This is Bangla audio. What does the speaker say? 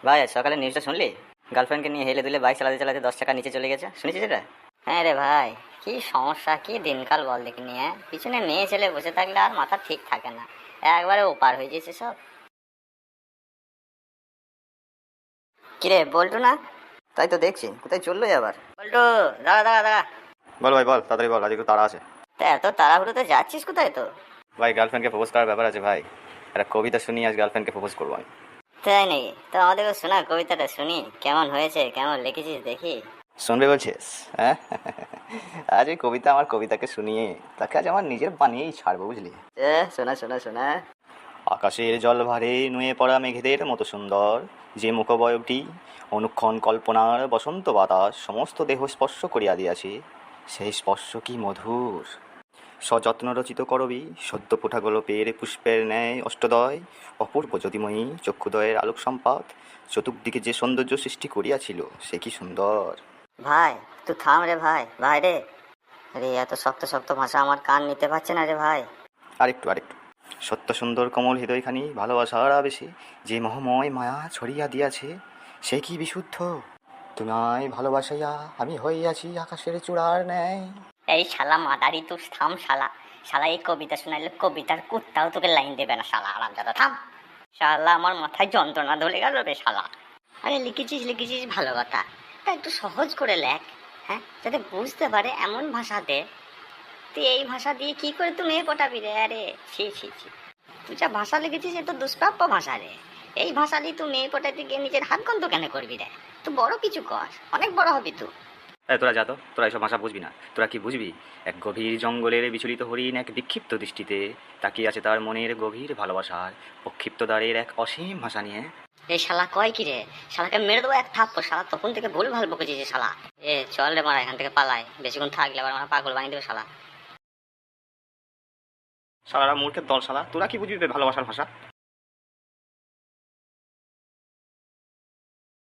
ভাই আজ সকালে নিউজটা শুনলি? গার্লফ্রেন্ডকে নিয়ে হেলে দুলে বাইক চালাতে চালাতে 10 টাকা নিচে চলে গেছে, শুনেছিস এটা? হ্যাঁ রে ভাই, কি সমস্যা, কি দিনকাল বল দেখিনি। হ্যাঁ, পিছনে মেয়ে ছেলে বসে থাকলে আর মাথা ঠিক থাকে না, একবারে ওপার হয়ে গেছে সব। কিরে বল্টু না? তাই তো দেখছি, কোথায় চললো আবার? বল্টু, দাঁড়া দাঁড়া দাঁড়া। বল ভাই বল, তাড়াতাড়ি বল, আজ একটু তাড়া আছে। তা এত তাড়াহুড়োতে যাচ্ছিস কোথায় তো? ভাই গার্লফ্রেন্ডকে প্রপোজ করার ব্যাপার আছে ভাই। একটা কবিতা শুনি, আজ গার্লফ্রেন্ডকে প্রপোজ করবো আমি। তাই নাকি? তো আমাদেরকে শোনা, কবিতাটা শুনি, কেমন হয়েছে, কেমন লিখেছিস দেখি। শুনবে বলছিস? হ্যাঁ, আজ ওই কবিতা আমার কবিতাকে শুনিয়ে তাকে আজ আমার নিজের বানিয়েই ছাড়বো, বুঝলি? শোনা শোনা শোনা। আকাশের জলভারে নুয়ে পড়া মেঘেদের মতো সুন্দর যে মুখবয়বটি অনুক্ষণ কল্পনার বসন্ত বাতাস সমস্ত দেহ স্পর্শ করিয়া দিয়াছে, সেই স্পর্শ কি মধুর! সযত্ন রচিত করবি সদ্য ফোটা গোলপের পুষ্পের ন্যায় অষ্টদয় অপূর্ব জ্যোতিময়ী চক্ষুদয়ের আলোক সম্পাত চতুর্দিকে যে সৌন্দর্য সৃষ্টি করিয়াছিল সে কি সুন্দর! ভাই তুই থাম রে ভাই, ভাই রে। আরে এত শক্ত শক্ত ভাষা আমার কান নিতে পারছে না রে ভাই। আরেকটু আরেকটু। সত্য সুন্দর কমল হৃদয়খানি ভালোবাসার আবেশে যে মহময় মায়া ছড়িয়া দিয়াছে সে কি বিশুদ্ধ! তোমায় ভালোবাসাইয়া আমি হইয়াছি আকাশের চূড়ার ন্যায়। এই শালা মাদারি, তুই থাম শালা। শালা এই কবিতা শোনাইলে কবিতার কুত্তাও তোকে লাইন দেবে না শালা, আরামজাদা থাম। শালা আমার মাথায় যন্ত্রণা ধরে গেল রে শালা। আরে লিখেছিস লিখেছিস ভালো কথা, তা একটু সহজ করে লেখ। হ্যাঁ, যাতে বুঝতে পারে এমন ভাষা দে। তুই এই ভাষা দিয়ে কি করে তুই মেয়ে পটাবি রে? আরে ছি ছি ছি, তুই যা ভাষা লিখেছিস এ তো দুষ্প্রাপ্য ভাষা রে। এই ভাষা দিয়ে তুই মেয়ে পটাতে গিয়ে নিজের হাত গন্ধ কেন করবি রে? তুই বড় কিছু কর, অনেক বড় হবি তুই। তোরা যা তো, তোরা এসব ভাষা বুঝবি না। তোরা কি বুঝবি? এক গভীর জঙ্গলের বিচলিত হরিণ এক বিক্ষিপ্ত দৃষ্টিতে তাকিয়ে আছে তার মনের গভীর ভালোবাসার প্রক্ষিপ্ত দ্বারের এক অসীম ভাষা নিয়ে। এই শালা কয় কি রে? শালাকে মেরে দেবো এক থাপ্পড়, শালা তখন থেকে ভুল ভাল বকেছিস শালা। চল রে মারা, এখান থেকে পালাই, বেশিক্ষণ থাকলে আবার আমার পাগল বানিয়ে দেবে শালা। শালারা মূর্খের দল শালা, তোরা কি বুঝবি বে ভালোবাসার ভাষা?